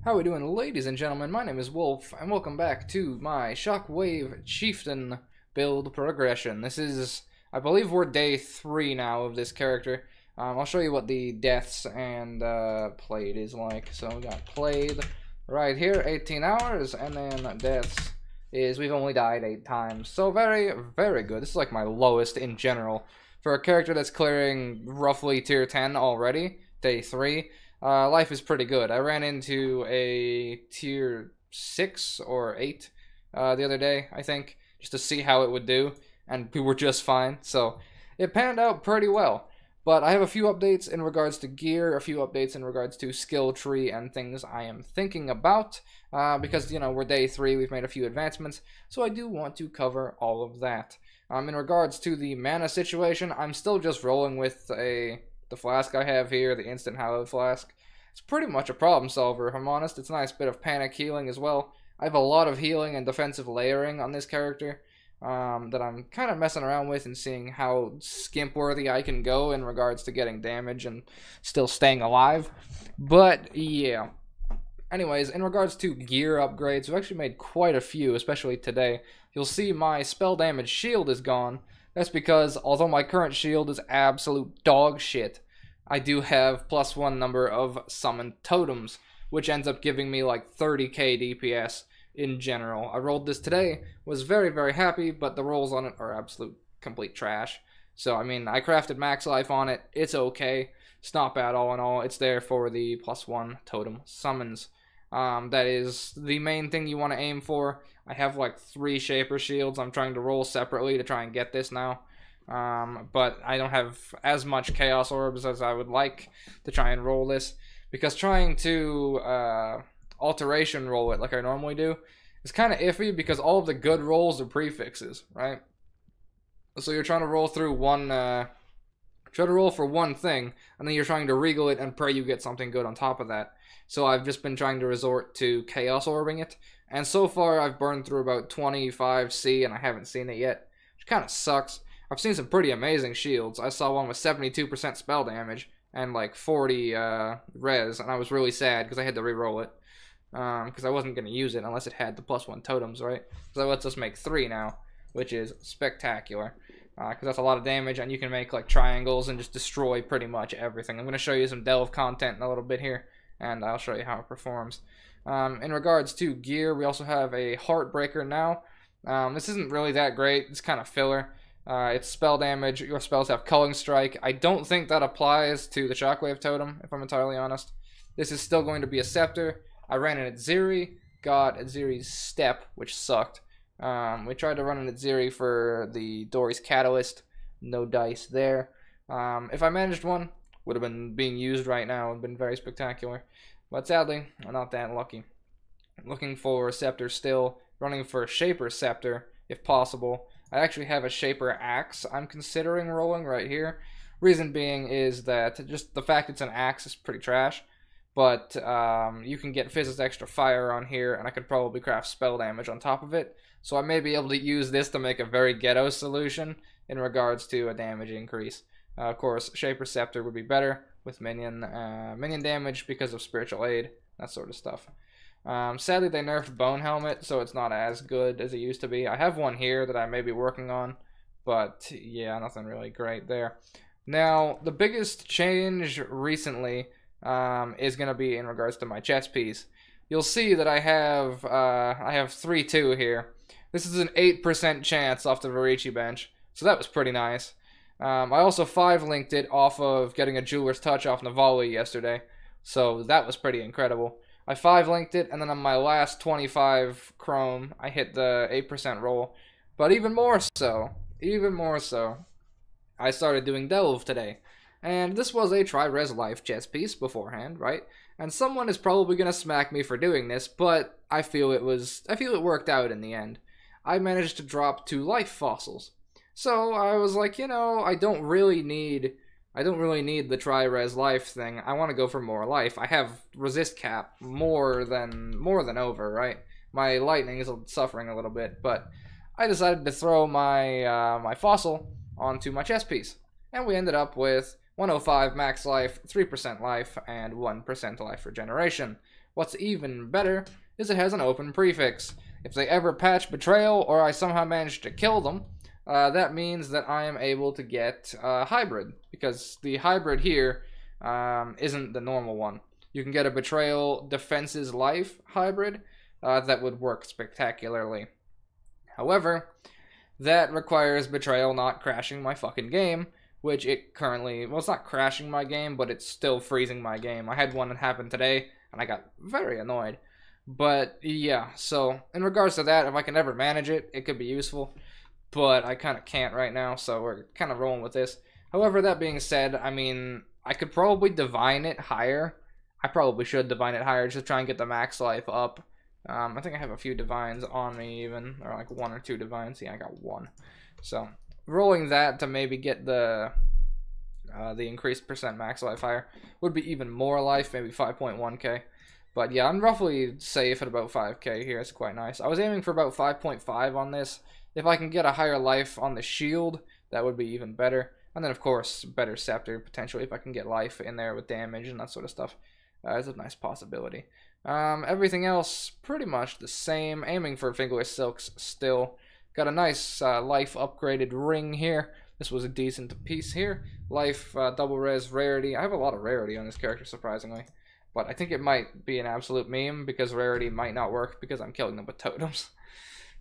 How are we doing, ladies and gentlemen? My name is Wolf, and welcome back to my Shockwave Chieftain build progression. This is, I believe we're day 3 now of this character. I'll show you what the deaths and played is like. So we got played right here, 18 hours, and then deaths is we've only died 8 times. So very, very good. This is like my lowest in general. For a character that's clearing roughly tier 10 already, day 3. Life is pretty good. I ran into a tier 6 or 8 the other day, I think, just to see how it would do, and we were just fine, so it panned out pretty well. But I have a few updates in regards to gear, a few updates in regards to skill tree, and things I am thinking about, because, you know, we're day 3, we've made a few advancements, so I do want to cover all of that. In regards to the mana situation, I'm still just rolling with the flask I have here, the instant hallowed flask. It's pretty much a problem solver, if I'm honest. It's a nice bit of panic healing as well. I have a lot of healing and defensive layering on this character that I'm kind of messing around with and seeing how skimp worthy I can go in regards to getting damage and still staying alive. But yeah. Anyways, in regards to gear upgrades, we've actually made quite a few, especially today. You'll see my spell damage shield is gone. That's because, although my current shield is absolute dog shit, I do have +1 number of summoned totems, which ends up giving me like 30k DPS in general. I rolled this today, was very, very happy, but the rolls on it are absolute complete trash. So, I mean, I crafted max life on it. It's okay. It's not bad all in all. It's there for the +1 totem summons. That is the main thing you want to aim for. I have like 3 Shaper Shields. I'm trying to roll separately to try and get this now. But I don't have as much Chaos Orbs as I would like to try and roll this. Because trying to alteration roll it like I normally do is kind of iffy because all of the good rolls are prefixes, right? So you're trying to roll through one... try to roll for one thing, and then you're trying to regal it and pray you get something good on top of that. So I've just been trying to resort to Chaos Orbing it, and so far I've burned through about 25C and I haven't seen it yet, which kind of sucks. I've seen some pretty amazing shields. I saw one with 72% spell damage and like 40 res, and I was really sad because I had to re-roll it, because I wasn't going to use it unless it had the +1 totems, right? So that lets us make 3 now, which is spectacular. Because that's a lot of damage, and you can make like triangles and just destroy pretty much everything. I'm going to show you some delve content in a little bit here, and I'll show you how it performs. In regards to gear, we also have a Heartbreaker now. This isn't really that great. It's kind of filler. It's spell damage. Your spells have Culling Strike. I don't think that applies to the Shockwave Totem, if I'm entirely honest. This is still going to be a Scepter. I ran it at Ziri, got at Ziri's Step, which sucked. We tried to run an Ziri for the Dory's Catalyst. No dice there. If I managed one, would have been being used right now. It would have been very spectacular. But sadly, I'm not that lucky. I'm looking for a Scepter still. Running for a Shaper Scepter, if possible. I actually have a Shaper Axe I'm considering rolling right here. Reason being is that just the fact it's an axe is pretty trash. But you can get Fizz's Extra Fire on here, and I could probably craft spell damage on top of it. So I may be able to use this to make a very ghetto solution in regards to a damage increase. Of course, Shaper Scepter would be better with minion damage because of Spiritual Aid, that sort of stuff. Sadly, they nerfed Bone Helmet, so it's not as good as it used to be. I have one here that I may be working on, but yeah, nothing really great there. Now, the biggest change recently is going to be in regards to my chest piece. You'll see that I have 3-2 here. This is an 8% chance off the Varici bench, so that was pretty nice. I also 5-linked it off of getting a Jeweler's Touch off Navali yesterday, so that was pretty incredible. I 5-linked it, and then on my last 25 Chrome, I hit the 8% roll. But even more so, I started doing Delve today. And this was a Tri-Res Life chess piece beforehand, right? And someone is probably going to smack me for doing this, but I feel it worked out in the end. I managed to drop 2 life fossils. So I was like, you know, I don't really need the Tri-Res Life thing. I want to go for more life. I have resist cap more than over, right? My lightning is suffering a little bit, but I decided to throw my my fossil onto my chess piece. And we ended up with 105 max life, 3% life, and 1% life regeneration. What's even better is it has an open prefix. If they ever patch Betrayal, or I somehow manage to kill them, that means that I am able to get Hybrid, because the Hybrid here isn't the normal one. You can get a Betrayal Defenses Life Hybrid that would work spectacularly. However, that requires Betrayal not crashing my fucking game, which it currently, well, it's not crashing my game, but it's still freezing my game. I had one that happened today, and I got very annoyed. But, yeah, so, in regards to that, if I can ever manage it, it could be useful. But I kind of can't right now, so we're kind of rolling with this. However, that being said, I mean, I could probably divine it higher. I probably should divine it higher, just try and get the max life up. I think I have a few divines on me even, or like 1 or 2 divines. Yeah, I got 1. So, rolling that to maybe get the increased percent max life higher would be even more life, maybe 5.1k. But yeah, I'm roughly safe at about 5k here. It's quite nice. I was aiming for about 5.5 on this. If I can get a higher life on the shield, that would be even better. And then, of course, better scepter, potentially, if I can get life in there with damage and that sort of stuff. Is a nice possibility. Everything else, pretty much the same. Aiming for fingerless silks still. Got a nice life upgraded ring here. This was a decent piece here. Life, double res, rarity. I have a lot of rarity on this character, surprisingly. But I think it might be an absolute meme, because rarity might not work, because I'm killing them with totems.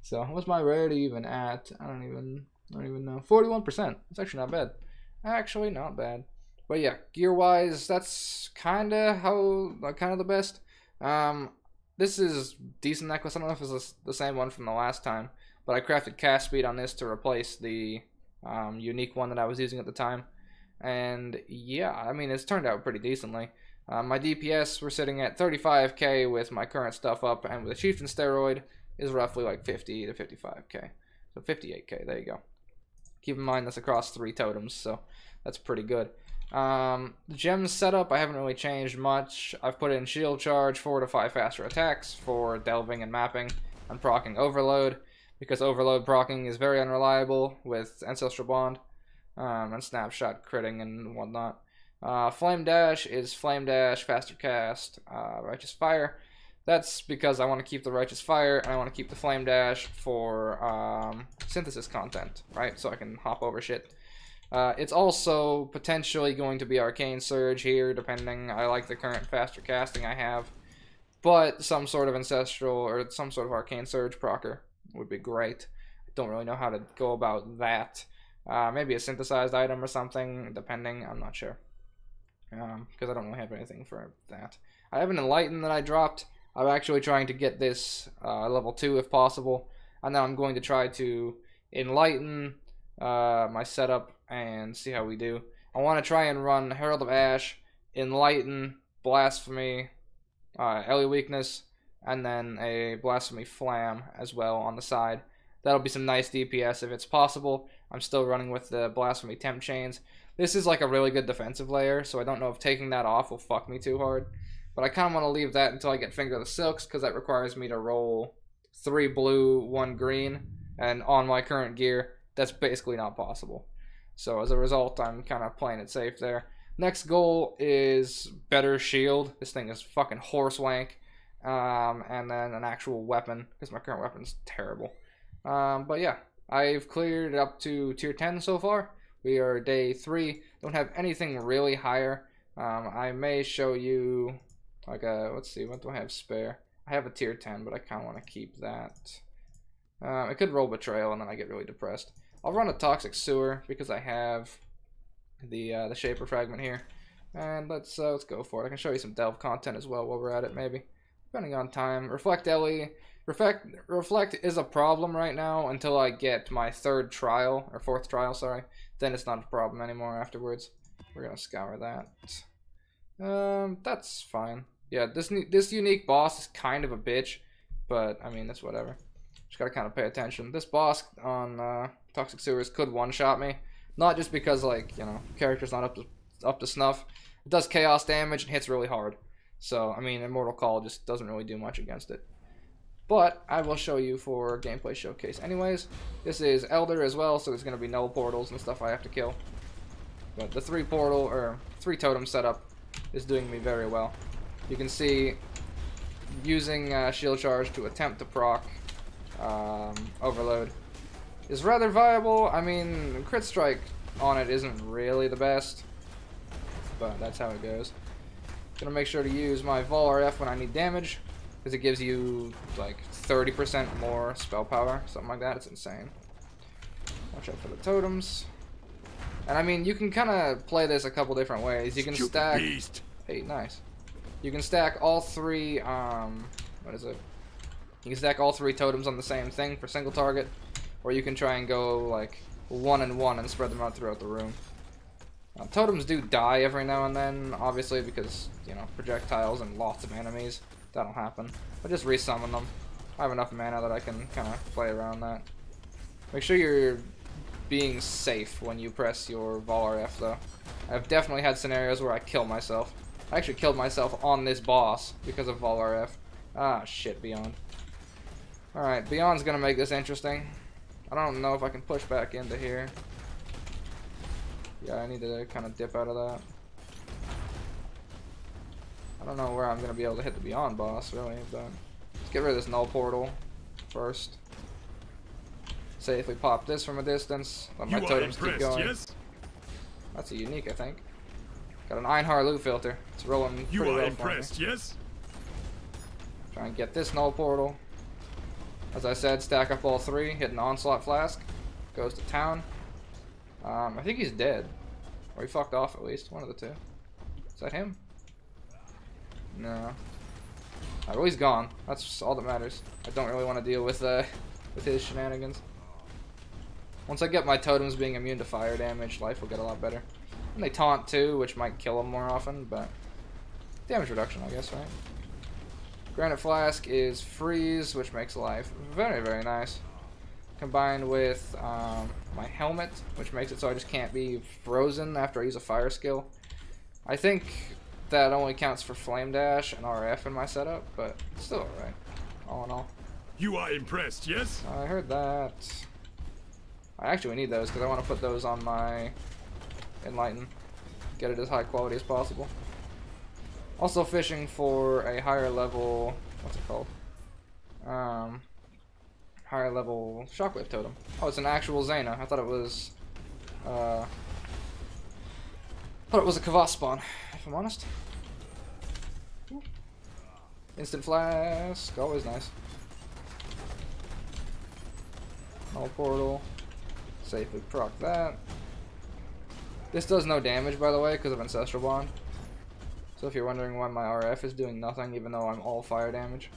So, what's my rarity even at? I don't even know. 41%. It's actually not bad. Actually, not bad. But yeah, gear-wise, that's kind of the best. This is decent necklace. I don't know if it's the same one from the last time, but I crafted cast speed on this to replace the unique one that I was using at the time. And yeah, I mean, it's turned out pretty decently. My DPS, we're sitting at 35k with my current stuff up, and with a Chieftain steroid is roughly like 50 to 55k. So 58k, there you go. Keep in mind that's across 3 totems, so that's pretty good. The gems setup, I haven't really changed much. I've put in shield charge, 4 to 5 faster attacks for delving and mapping, and proccing overload, because overload proccing is very unreliable with Ancestral Bond, and snapshot critting and whatnot. Flame dash is flame dash, faster cast, righteous fire. That's because I want to keep the righteous fire, and I want to keep the flame dash for synthesis content, right? So I can hop over shit. It's also potentially going to be Arcane Surge here, depending. I like the current faster casting I have, but some sort of Ancestral or some sort of Arcane Surge procer would be great. I don't really know how to go about that. Maybe a synthesized item or something, depending. I'm not sure, because I don't really have anything for that. I have an Enlighten that I dropped. I'm actually trying to get this level 2 if possible, and then I'm going to try to Enlighten my setup and see how we do. I want to try and run Herald of Ash, Enlighten, Blasphemy, Ellie Weakness, and then a Blasphemy Flam as well on the side. That'll be some nice DPS if it's possible. I'm still running with the Blasphemy Temp Chains. This is like a really good defensive layer, so I don't know if taking that off will fuck me too hard. But I kind of want to leave that until I get Finger of the Silks, because that requires me to roll 3 blue, 1 green, and on my current gear, that's basically not possible. So as a result, I'm kind of playing it safe there. Next goal is better shield. This thing is fucking horse wank. And then an actual weapon, because my current weapon's terrible. But yeah, I've cleared up to tier 10 so far. We are day 3. Don't have anything really higher. I may show you, like let's see, what do I have spare? I have a tier 10, but I kind of want to keep that. I could roll Betrayal, and then I get really depressed. I'll run a Toxic Sewer, because I have the Shaper Fragment here. And let's go for it. I can show you some Delve content as well while we're at it, maybe. Depending on time. Reflect Ellie. Reflect is a problem right now until I get my 3rd trial, or 4th trial, sorry. Then it's not a problem anymore afterwards. We're gonna scour that. That's fine. Yeah, this unique boss is kind of a bitch, but I mean, that's whatever. Just gotta kind of pay attention. This boss on Toxic Sewers could one-shot me, not just because, like, you know, character's not up to snuff. It does chaos damage and hits really hard. So I mean, Immortal Call just doesn't really do much against it. But I will show you for gameplay showcase anyways. This is Elder as well, so there's gonna be null portals and stuff I have to kill. But the 3 portal, or 3 totem setup is doing me very well. You can see using shield charge to attempt to proc overload is rather viable. I mean, crit strike on it isn't really the best, but that's how it goes. Gonna make sure to use my Vol RF when I need damage, because it gives you like 30% more spell power, something like that. It's insane. Watch out for the totems. And I mean, you can kind of play this a couple different ways. You can stack. Hey, nice. You can stack all 3. What is it? You can stack all 3 totems on the same thing for single target, or you can try and go like 1 and 1 and spread them out throughout the room. Totems do die every now and then, obviously, because, you know, projectiles and lots of enemies. That'll happen. But just resummon them. I have enough mana that I can kind of play around that. Make sure you're being safe when you press your Vol RF, though. I've definitely had scenarios where I kill myself. I actually killed myself on this boss because of Vol RF. Ah, shit, Beyond. Alright, Beyond's gonna make this interesting. I don't know if I can push back into here. Yeah, I need to kind of dip out of that. I don't know where I'm going to be able to hit the Beyond boss, really, but let's get rid of this null portal first. Safely pop this from a distance. Let my totems keep going. Yes? That's a unique, I think. Got an Einhar loot filter. It's rolling pretty well for me. Yes? Try and get this null portal. As I said, stack up all 3, hit an Onslaught Flask. Goes to town. I think he's dead. Or he fucked off at least. One of the 2. Is that him? No. Alright, well, he's gone. That's all that matters. I don't really want to deal with his shenanigans. Once I get my totems being immune to fire damage, life will get a lot better. And they taunt too, which might kill them more often, but damage reduction, I guess, right? Granite Flask is freeze, which makes life very, very nice. Combined with my helmet, which makes it so I just can't be frozen after I use a fire skill. I think that only counts for Flame Dash and RF in my setup, but still alright, all in all. You are impressed, yes? I heard that. I actually need those because I want to put those on my Enlighten. Get it as high quality as possible. Also fishing for a higher level, what's it called? Higher level Shockwave Totem. Oh, it's an actual Xena. I thought it was a Kvass spawn, if I'm honest. Ooh. Instant Flask, always nice. Null portal. Safely proc that. This does no damage, by the way, because of Ancestral Bond. So if you're wondering why my RF is doing nothing, even though I'm all fire damage,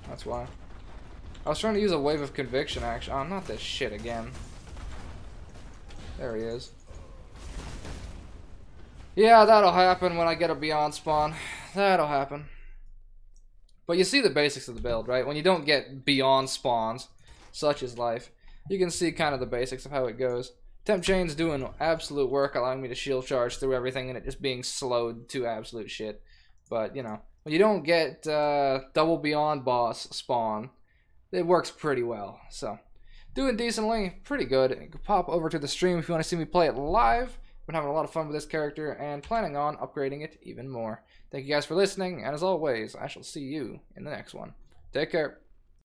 that's why. I was trying to use a Wave of Conviction, actually. Oh, not this shit again. There he is. Yeah, that'll happen when I get a Beyond spawn. That'll happen. But you see the basics of the build, right? When you don't get Beyond spawns, such is life, you can see kind of the basics of how it goes. Temp Chain's doing absolute work, allowing me to shield charge through everything and it just being slowed to absolute shit. But, you know, when you don't get double Beyond boss spawn, it works pretty well. So, doing decently, pretty good. Pop over to the stream if you want to see me play it live. I've been having a lot of fun with this character and planning on upgrading it even more. Thank you guys for listening, and as always, I shall see you in the next one. Take care.